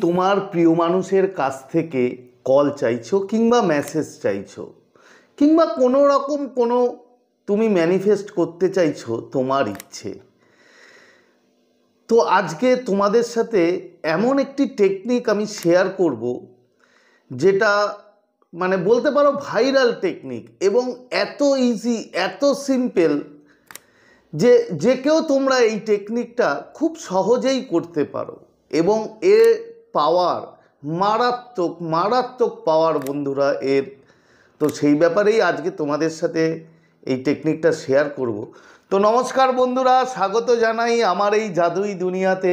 তোমার প্রিয় মানুষের কাছ থেকে কল চাইছো কিংবা মেসেজ চাইছো কিংবা কোনো রকম কোনো তুমি ম্যানিফেস্ট করতে চাইছো তোমার ইচ্ছে। তো আজকে তোমাদের সাথে এমন একটি টেকনিক আমি শেয়ার করব যেটা মানে বলতে পারো ভাইরাল টেকনিক এবং এত ইজি এত সিম্পল যে যে কেউ তোমরা এই টেকনিকটা খুব সহজেই করতে পারো এবং এর পাওয়ার মারাত্মক মারাত্মক পাওয়ার বন্ধুরা এর। তো সেই ব্যাপারেই আজকে তোমাদের সাথে এই টেকনিকটা শেয়ার করব। তো নমস্কার বন্ধুরা, স্বাগত জানাই আমার এই জাদুই দুনিয়াতে,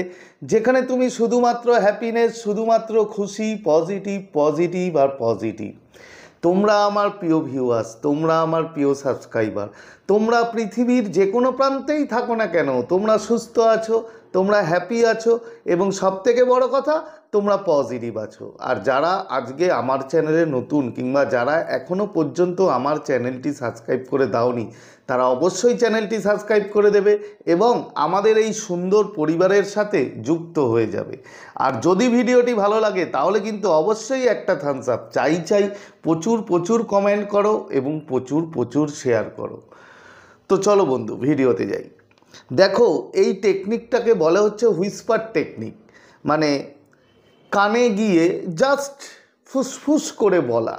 যেখানে তুমি শুধুমাত্র হ্যাপিনেস, শুধুমাত্র খুশি, পজিটিভ পজিটিভ আর পজিটিভ। তোমরা আমার প্রিয় ভিউয়ার্স, তোমরা আমার প্রিয় সাবস্ক্রাইবার, তোমরা পৃথিবীর যে কোনো প্রান্তেই থাকো না কেন, তোমরা সুস্থ আছো, তোমরা হ্যাপি আছো এবং সবথেকে বড় কথা তোমরা পজিটিভ আছো। আর যারা আজকে আমার চ্যানেলে নতুন কিংবা যারা এখনও পর্যন্ত আমার চ্যানেলটি সাবস্ক্রাইব করে দাওনি, তারা অবশ্যই চ্যানেলটি সাবস্ক্রাইব করে দেবে এবং আমাদের এই সুন্দর পরিবারের সাথে যুক্ত হয়ে যাবে। আর যদি ভিডিওটি ভালো লাগে তাহলে কিন্তু অবশ্যই একটা থামস আপ চাই, প্রচুর প্রচুর কমেন্ট করো এবং প্রচুর প্রচুর শেয়ার করো। তো চলো বন্ধু ভিডিওতে যাই। দেখো, এই টেকনিকটাকে বলা হচ্ছে হুইসপার টেকনিক, মানে কানে গিয়ে জাস্ট ফুসফুস করে বলা।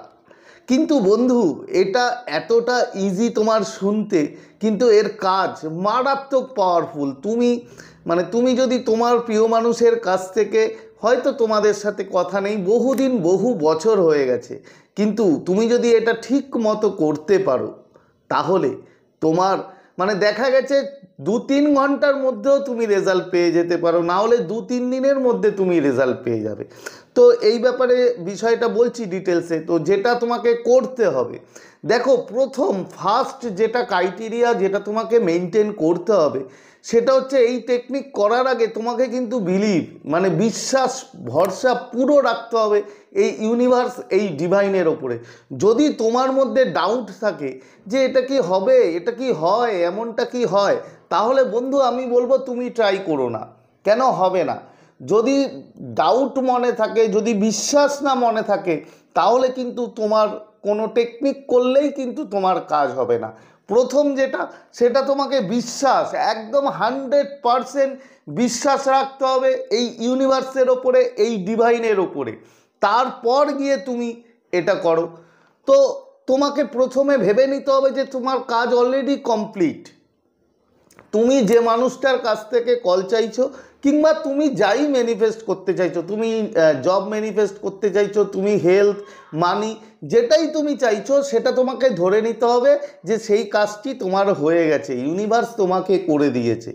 কিন্তু বন্ধু এটা এতটা ইজি তোমার শুনতে, কিন্তু এর কাজ মারাত্মক পাওয়ারফুল। তুমি যদি তোমার প্রিয় মানুষের কাছ থেকে, হয়তো তোমাদের সাথে কথা নেই, বহুদিন বহু বছর হয়ে গেছে, কিন্তু তুমি যদি এটা ঠিক মতো করতে পারো তাহলে তোমার দেখা গেছে 2-3 ঘন্টার মধ্যেও তুমি রেজাল্ট পেয়ে যেতে পারো, না হলে 2-3 দিনের মধ্যে তুমি রেজাল্ট পেয়ে যাবে। তো এই ব্যাপারে বিষয়টা বলছি ডিটেলসে। তো যেটা তোমাকে করতে হবে, দেখো ফার্স্ট যেটা ক্রাইটেরিয়া যেটা তোমাকে মেনটেন করতে হবে সেটা হচ্ছে এই টেকনিক করার আগে তোমাকে কিন্তু বিশ্বাস ভরসা পুরো রাখতে হবে এই ইউনিভার্স, এই ডিভাইনের ওপরে। যদি তোমার মধ্যে ডাউট থাকে যে এটা কি হবে, এটা কি হয়, এমনটা কি হয়, তাহলে বন্ধু আমি বলবো তুমি ট্রাই করো না। কেন হবে না? যদি ডাউট মনে থাকে, যদি বিশ্বাস না মনে থাকে, তাহলে কিন্তু তোমার কোনো টেকনিক করলেই কিন্তু তোমার কাজ হবে না। প্রথম যেটা, সেটা তোমাকে বিশ্বাস, একদম 100% বিশ্বাস রাখতে হবে এই ইউনিভার্সের ওপরে, এই ডিভাইনের ওপরে। তারপর গিয়ে তুমি এটা করো। তো তোমাকে প্রথমে ভেবে নিতে হবে যে তোমার কাজ অলরেডি কমপ্লিট। তুমি যে মানুষটার কাছ থেকে কল চাইছো কিংবা তুমি যাই ম্যানিফেস্ট করতে চাইছো, তুমি জব ম্যানিফেস্ট করতে চাইছো, তুমি হেলথ, মানি, যেটাই তুমি চাইছো সেটা তোমাকে ধরে নিতে হবে যে সেই কাজটি তোমার হয়ে গেছে, ইউনিভার্স তোমাকে করে দিয়েছে।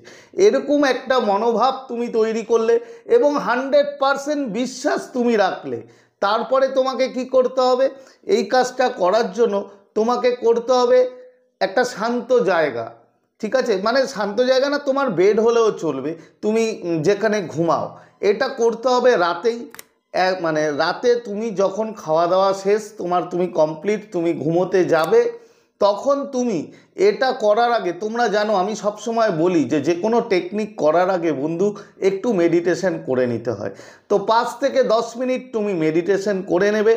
এরকম একটা মনোভাব তুমি তৈরি করলে এবং 100% বিশ্বাস তুমি রাখলে, তারপরে তোমাকে কি করতে হবে, এই কাজটা করার জন্য তোমাকে করতে হবে একটা শান্ত জায়গা। ঠিক আছে, শান্ত জায়গা না, তোমার বেড হলেও চলবে, তুমি যেখানে ঘুমাও। এটা করতে হবে রাতেই, রাতে তুমি যখন খাওয়া দাওয়া শেষ তুমি কমপ্লিট, তুমি ঘুমোতে যাবে, তখন তুমি এটা করার আগে, তোমরা জানো আমি সবসময় বলি যে যে কোনো টেকনিক করার আগে বন্ধু একটু মেডিটেশন করে নিতে হয়। তো 5 থেকে 10 মিনিট তুমি মেডিটেশন করে নেবে।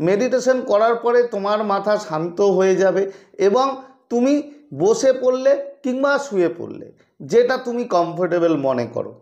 মেডিটেশন করার পরে তোমার মাথা শান্ত হয়ে যাবে এবং তুমি বসে পড়লে কিংবা শুয়ে পড়লে, যেটা তুমি কমফোর্টেবল মনে করো।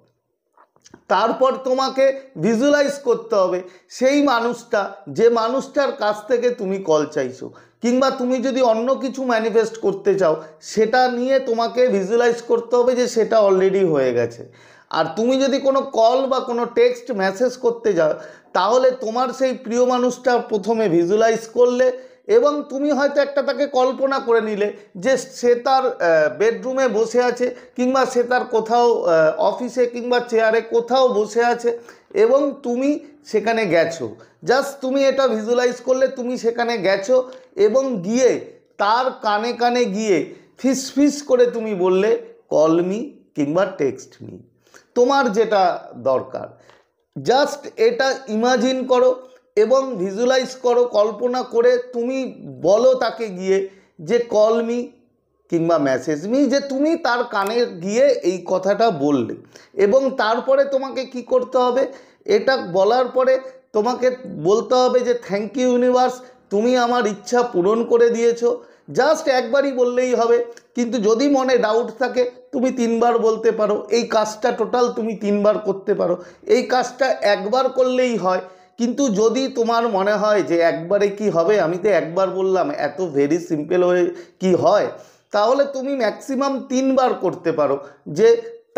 তারপর তোমাকে ভিজুয়ালাইজ করতে হবে সেই মানুষটা, যে মানুষটার কাছ থেকে তুমি কল চাইছো, কিংবা তুমি যদি অন্য কিছু ম্যানিফেস্ট করতে চাও সেটা নিয়ে তোমাকে ভিজুয়ালাইজ করতে হবে যে সেটা অলরেডি হয়ে গেছে। আর তুমি যদি কোনো কল বা কোনো টেক্সট মেসেজ করতে যাও, তাহলে তোমার সেই প্রিয় মানুষটা প্রথমে ভিজুয়ালাইজ করলে এবং তুমি হয়তো একটা তাকে কল্পনা করে নিলে যে সে তার বেডরুমে বসে আছে কিংবা সে তার কোথাও অফিসে কিংবা চেয়ারে কোথাও বসে আছে এবং তুমি সেখানে গেছো। জাস্ট তুমি এটা ভিজুয়ালাইজ করলে তুমি সেখানে গেছো এবং গিয়ে তার কানে কানে গিয়ে ফিস ফিস করে তুমি বললে কল মি কিংবা টেক্সট মি, তোমার যেটা দরকার। জাস্ট এটা ইমাজিন করো এবং ভিজুয়ালাইজ করো, কল্পনা করে তুমি বলো তাকে গিয়ে যে কল মি কিংবা মেসেজ মি, যে তুমি তার কানে গিয়ে এই কথাটা বললে। এবং তারপরে তোমাকে কি করতে হবে, এটা বলার পরে তোমাকে বলতে হবে যে থ্যাংক ইউ ইউনিভার্স, তুমি আমার ইচ্ছা পূরণ করে দিয়েছো। জাস্ট একবারই বললেই হবে, কিন্তু যদি মনে ডাউট থাকে তুমি 3বার বলতে পারো। এই কাজটা টোটাল তুমি 3বার করতে পারো। এই কাজটা একবার করলেই হয়, কিন্তু যদি তোমার মনে হয় যে একবারে কি হবে, আমি তো একবার বললাম, এত ভেরি সিম্পল হয়ে কি হয়, তাহলে তুমি ম্যাক্সিমাম 3বার করতে পারো। যে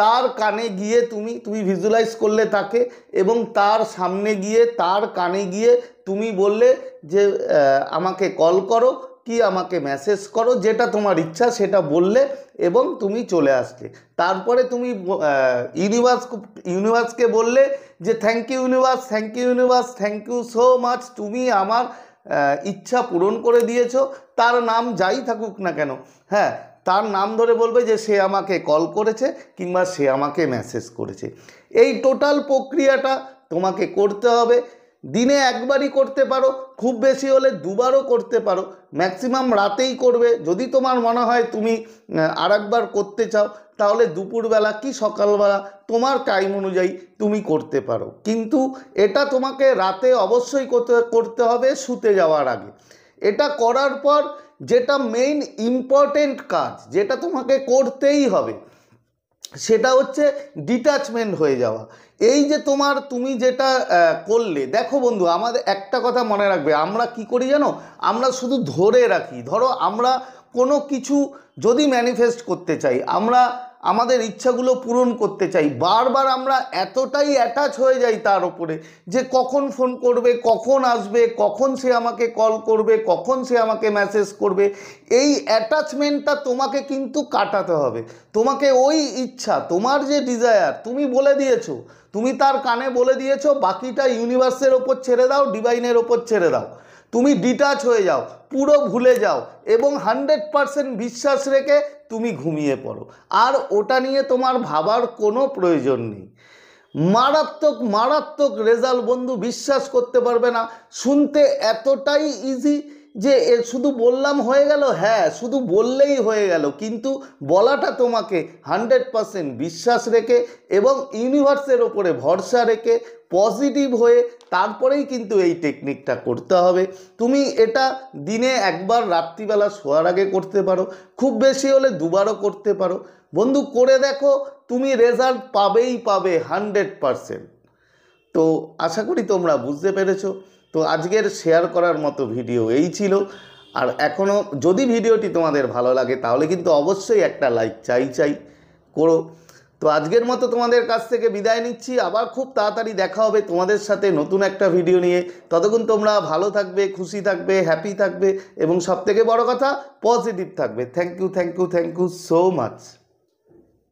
তার কানে গিয়ে তুমি ভিজুয়ালাইজ করলে তাকে, এবং তার সামনে গিয়ে তার কানে গিয়ে তুমি বললে যে আমাকে কল করো কি আমাকে মেসেজ করো, যেটা তোমার ইচ্ছা সেটা বললে এবং তুমি চলে আসলে। তারপরে তুমি ইউনিভার্সকে বললে যে thank you universe, thank you universe, thank you so much, তুমি আমার ইচ্ছা পূরণ করে দিয়েছো। তার নাম যাই থাকুক না কেন, হ্যাঁ, তার নাম ধরে বলবে যে সে আমাকে কল করেছে কিংবা সে আমাকে মেসেজ করেছে। এই টোটাল প্রক্রিয়াটা তোমাকে করতে হবে। দিনে একবারই করতে পারো, খুব বেশি হলে 2বারও করতে পারো, ম্যাক্সিমাম রাতেই করবে। যদি তোমার মনে হয় তুমি আরেকবার করতে চাও, তাহলে দুপুরবেলা কি সকালবেলা তোমার টাইম অনুযায়ী তুমি করতে পারো, কিন্তু এটা তোমাকে রাতে অবশ্যই করতে হবে শুতে যাওয়ার আগে। এটা করার পর যেটা মেইন ইম্পর্টেন্ট কাজ, যেটা তোমাকে করতেই হবে, সেটা হচ্ছে ডিট্যাচমেন্ট হয়ে যাওয়া। এই যে তুমি যেটা করলে, দেখো বন্ধু, আমাদের একটা কথা মনে রাখবে, আমরা কি করি জানো, আমরা শুধু ধরে রাখি। ধরো আমরা কোনো কিছু যদি ম্যানিফেস্ট করতে চাই, আমরা আমাদের ইচ্ছাগুলো পূরণ করতে চাই, বারবার আমরা এতটাই অ্যাটাচ হয়ে যাই তার উপরে যে কখন ফোন করবে, কখন আসবে, কখন সে আমাকে কল করবে, কখন সে আমাকে মেসেজ করবে। এই অ্যাটাচমেন্টটা তোমাকে কিন্তু কাটাতে হবে। তোমাকে ওই ইচ্ছা, তোমার যে ডিজায়ার তুমি বলে দিয়েছো, তুমি তার কানে বলে দিয়েছো, বাকিটা ইউনিভার্সের ওপর ছেড়ে দাও, ডিভাইনের ওপর ছেড়ে দাও। তুমি ডিটাচ হয়ে যাও, পুরো ভুলে যাও এবং 100% বিশ্বাস রেখে তুমি ঘুমিয়ে পড়ো। আর ওটা নিয়ে তোমার ভাবার কোনো প্রয়োজন নেই। মারাত্মক মারাত্মক রেজাল্ট বন্ধু, বিশ্বাস করতে পারবে না। শুনতে এতটাই ইজি যে শুধু বললাম হয়ে গেল, হ্যাঁ শুধু বললেই হয়ে গেল, কিন্তু বলাটা তোমাকে 100% বিশ্বাস রেখে এবং ইউনিভার্সের ওপরে ভরসা রেখে পজিটিভ হয়ে তারপরেই কিন্তু এই টেকনিকটা করতে হবে। তুমি এটা দিনে একবার রাত্রিবেলা শোয়ার আগে করতে পারো, খুব বেশি হলে 2বারও করতে পারো। বন্ধু করে দেখো, তুমি রেজাল্ট পাবেই পাবে 100%। তো আশা করি তোমরা বুঝতে পেরেছো। তো আজকের শেয়ার করার মতো ভিডিও এই ছিল। আর এখনও যদি ভিডিওটি তোমাদের ভালো লাগে তাহলে কিন্তু অবশ্যই একটা লাইক চাই করো। তো আজকের মতো তোমাদের কাছ থেকে বিদায় নিচ্ছি। আবার খুব তাড়াতাড়ি দেখা হবে তোমাদের সাথে নতুন একটা ভিডিও নিয়ে। ততক্ষণ তোমরা ভালো থাকবে, খুশি থাকবে, হ্যাপি থাকবে এবং সবথেকে বড় কথা পজিটিভ থাকবে। Thank you so much.